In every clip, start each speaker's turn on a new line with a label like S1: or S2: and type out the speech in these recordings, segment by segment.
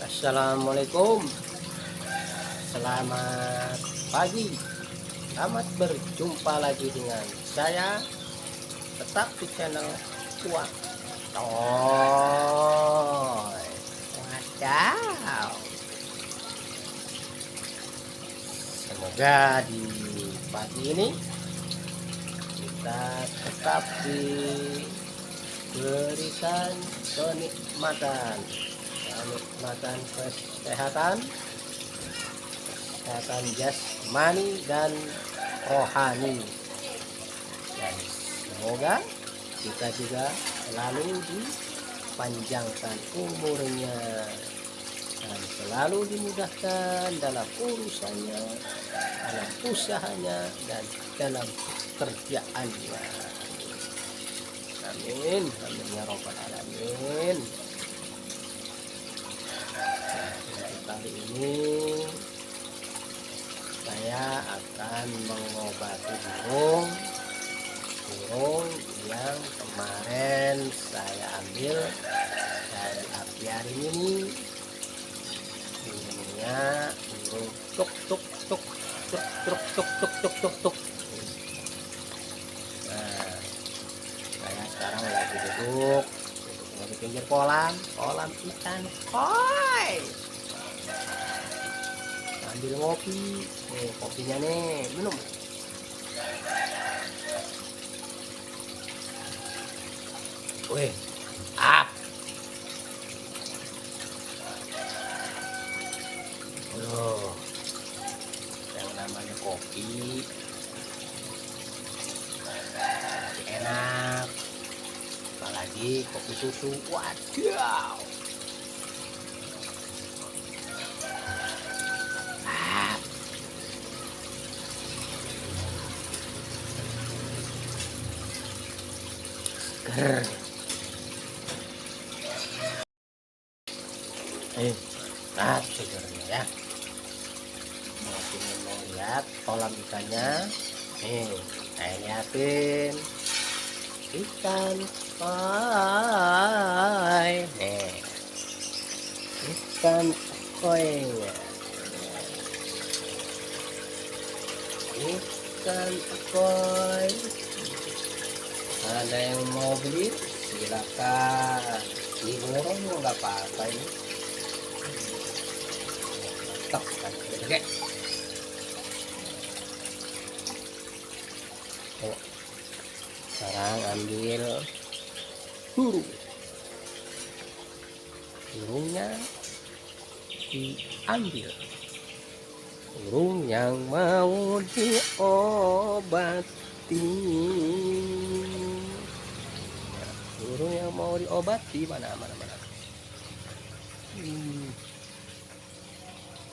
S1: Assalamualaikum, selamat pagi, selamat berjumpa lagi dengan saya, tetap di channel Kuat Toy. Wadaw, semoga di pagi ini kita tetap diberikan kenikmatan kesehatan jasmani dan rohani, dan semoga kita juga selalu dipanjangkan umurnya dan selalu dimudahkan dalam urusannya, dalam usahanya, dan dalam kerjaannya. Amin, amin ya robbal alamin. Kali ini saya akan mengobati burung yang kemarin saya ambil dari apiari ini. Burungnya burung tuk tuk tuk tuk tuk tuk tuk tuk tuk tuk. Nah, saya sekarang lagi duduk di pinggir kolam ikan koi, ambil ngopi. Nih kopinya nih, minum. Wih, loh, yang namanya kopi enak, apalagi kopi susu. Wadaw, segernya ya. Mau lihat kolam ikannya nih, saya liatin ikan koi nih, ikan koi, ikan koi. Ada yang mau beli silakan, diborong nggak apa-apa ini. Mantap kan, gede. Sekarang ambil burungnya diambil, burung yang mau diobati. Burung yang mau diobati mana.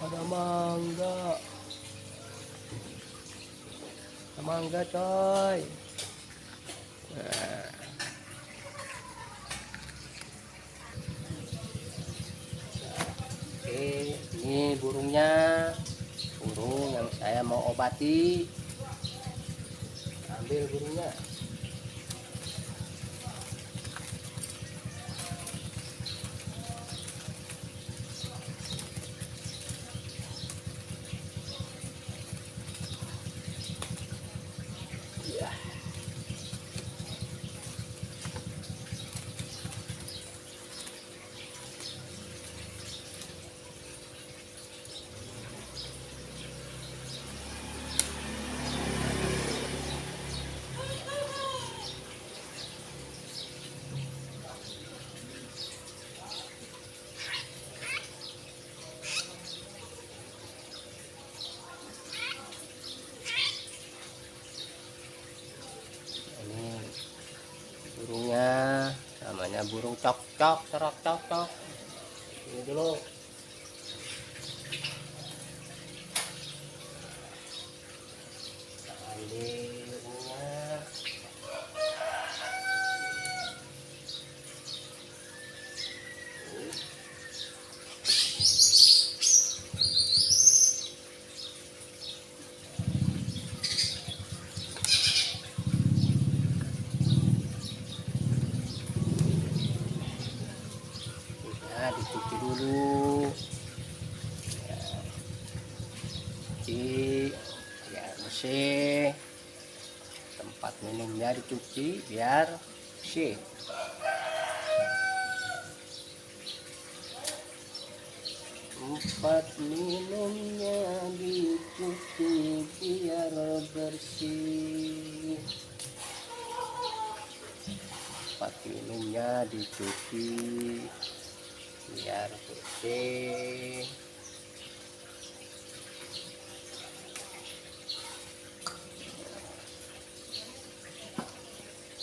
S1: Ada mangga coy. Nah, oke, ini burungnya, burung yang saya mau obati. Ambil burungnya. Burungnya namanya burung cok-cok, cerok-cok. Ini dulu. Ambil burungnya. Dicuci dulu. bersih. Tempat minumnya dicuci biar bersih. Tempat minumnya dicuci biar bersih. Tempat minumnya dicuci biar bersih.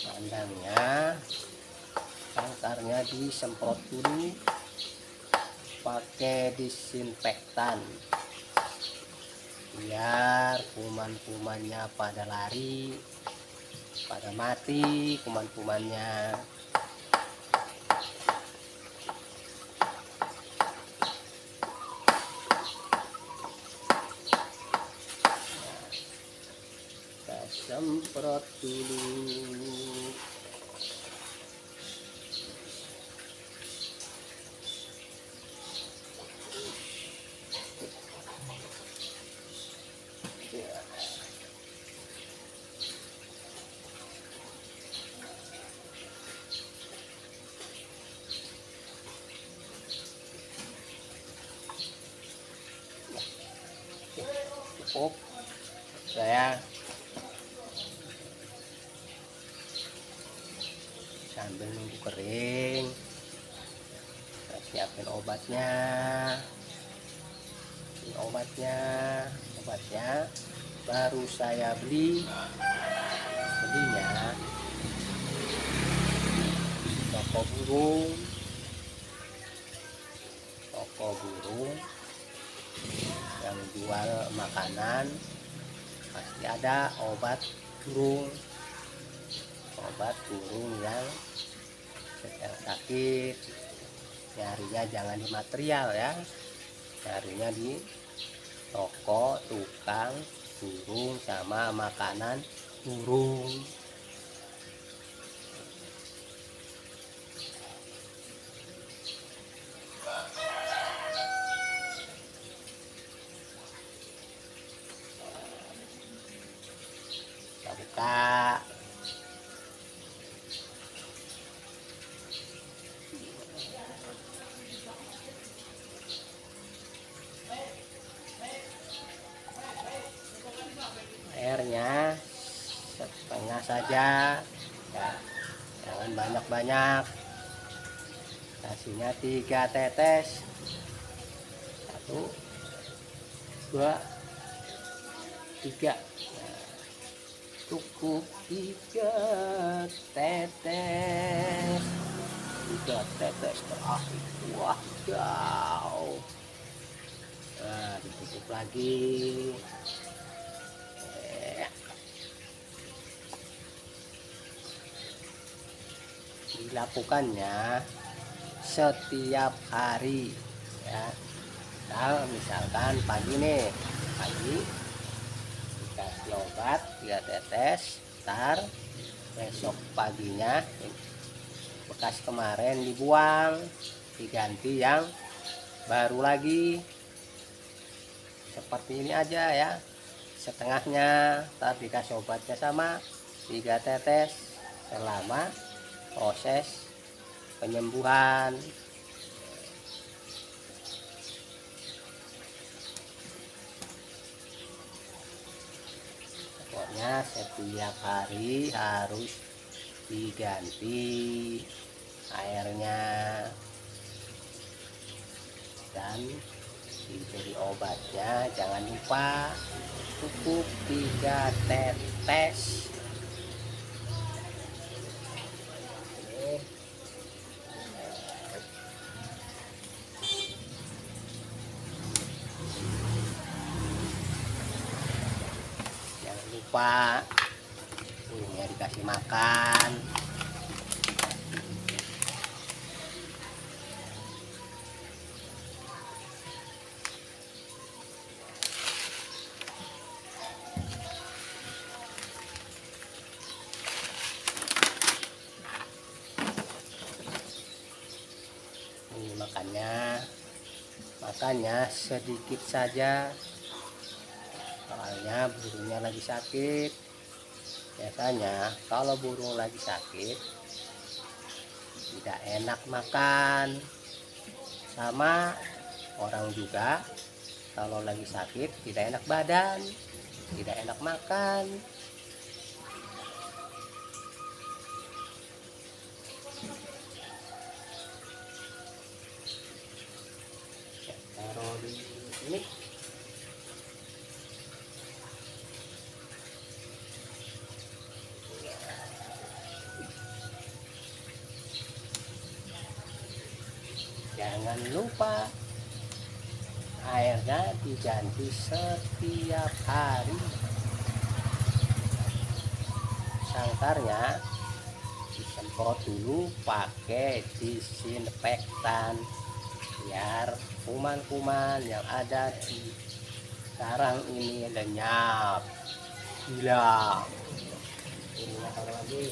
S1: Kandangnya, sangkarnya disemprot dulu pakai disinfektan biar kuman-kumannya pada lari, pada mati kuman-kumannya. Kita semprot dulu. Cukup saya sambil nunggu kering. Saya siapin obatnya. Ini obatnya baru saya belinya toko burung yang jual makanan, pasti ada obat burung yang sedang sakit. Nyarinya jangan di material ya, nyarinya di toko tukang burung sama makanan burung. Kita buka. Airnya setengah saja ya, jangan banyak-banyak. Kasihnya 3 tetes, 1 2 3. Nah, cukup 3 tetes, 3 tetes terakhir. Wah, jauh. Nah, ditutup lagi. Dilakukannya setiap hari ya. Nah, misalkan pagi dikasih obat 3 tetes, ntar besok paginya bekas kemarin dibuang, diganti yang baru lagi. Seperti ini aja ya, setengahnya, ntar dikasih obatnya sama 3 tetes selama proses penyembuhan. Pokoknya setiap hari harus diganti airnya dan diberi obatnya. Jangan lupa cukup 3 tetes. Jangan lupa burungnya dikasih makan. Ini makannya sedikit saja, soalnya Misalnya burungnya lagi sakit, biasanya kalau burung lagi sakit tidak enak makan, sama orang juga kalau lagi sakit tidak enak badan, tidak enak makan. Taruh di sini. Jangan lupa airnya diganti setiap hari. Sangkarnya disemprot dulu pakai disinfektan biar kuman-kuman yang ada di sarang ini lenyap, hilang. Ini taruh lagi.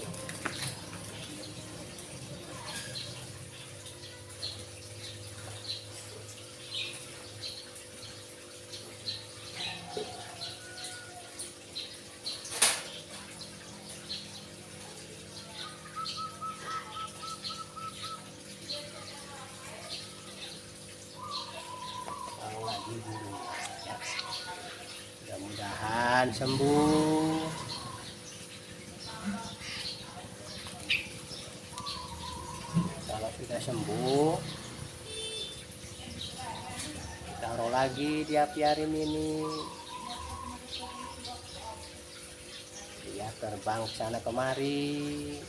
S1: Lagi dulu ya. Mudah-mudahan sembuh. Kalau sudah sembuh, taruh lagi di apiarium ini. Dia terbang sana kemari,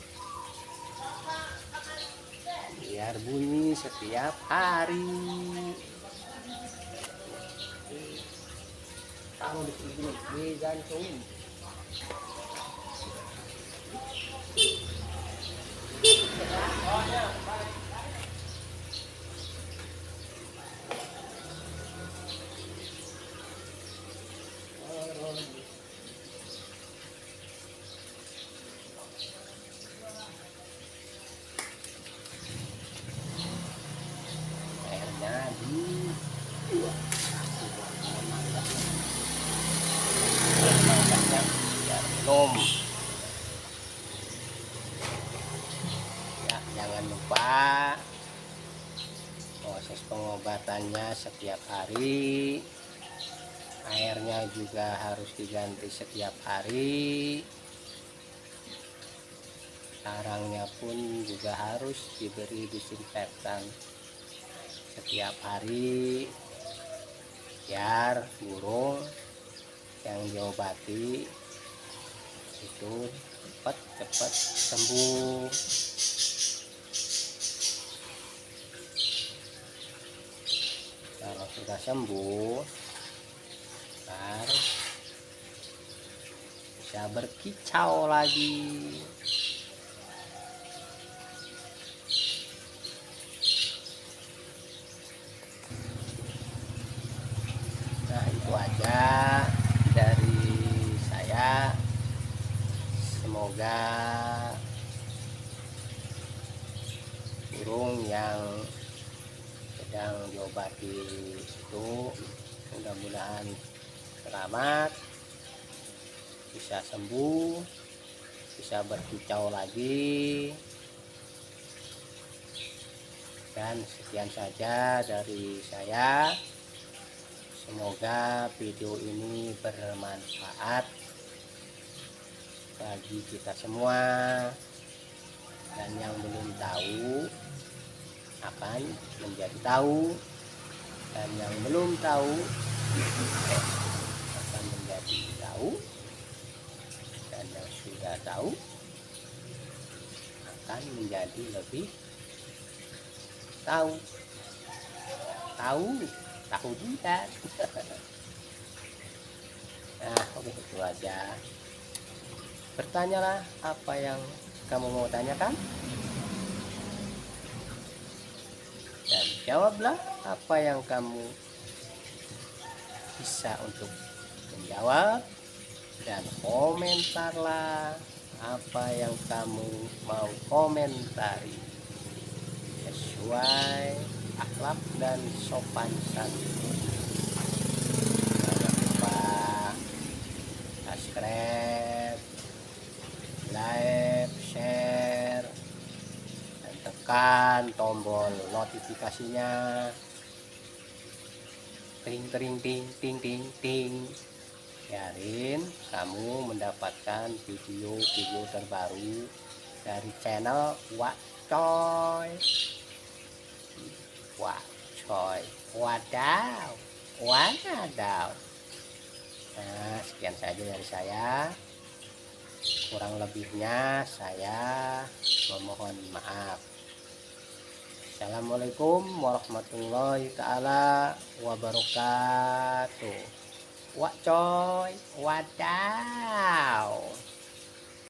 S1: biar bunyi setiap hari. Taruh di sini, digantung. Airnya di minum ya. Jangan lupa proses pengobatannya setiap hari, airnya juga harus diganti setiap hari, sarangnya pun juga harus diberi disinfektan setiap hari biar burung yang diobati itu cepat sembuh. Kalau sudah sembuh, baru bisa berkicau lagi. Nah, itu aja dari saya. Semoga burung yang sedang diobati itu mudah-mudahan selamat, bisa sembuh, bisa berkicau lagi. Dan sekian saja dari saya. Semoga video ini bermanfaat bagi kita semua, dan yang belum tahu akan menjadi tahu, dan yang belum tahu akan menjadi tahu, dan yang sudah tahu akan menjadi lebih tahu. Tahu bulat. Nah, begitu aja. Bertanyalah apa yang kamu mau tanyakan, dan jawablah apa yang kamu bisa untuk menjawab, dan komentarlah apa yang kamu mau komentari sesuai akhlak dan sopan santun. Jangan lupa subscribe, like, share, dan tekan tombol notifikasinya. Ting ting ting ting ting ting. Biarin kamu mendapatkan video-video terbaru dari channel Wak Coy. Wak Coy. Wadaw. Wadaw. Nah, sekian saja dari saya. Kurang lebihnya saya memohon maaf. Assalamualaikum warahmatullahi taala wabarakatuh. Wak Coy, wadaw.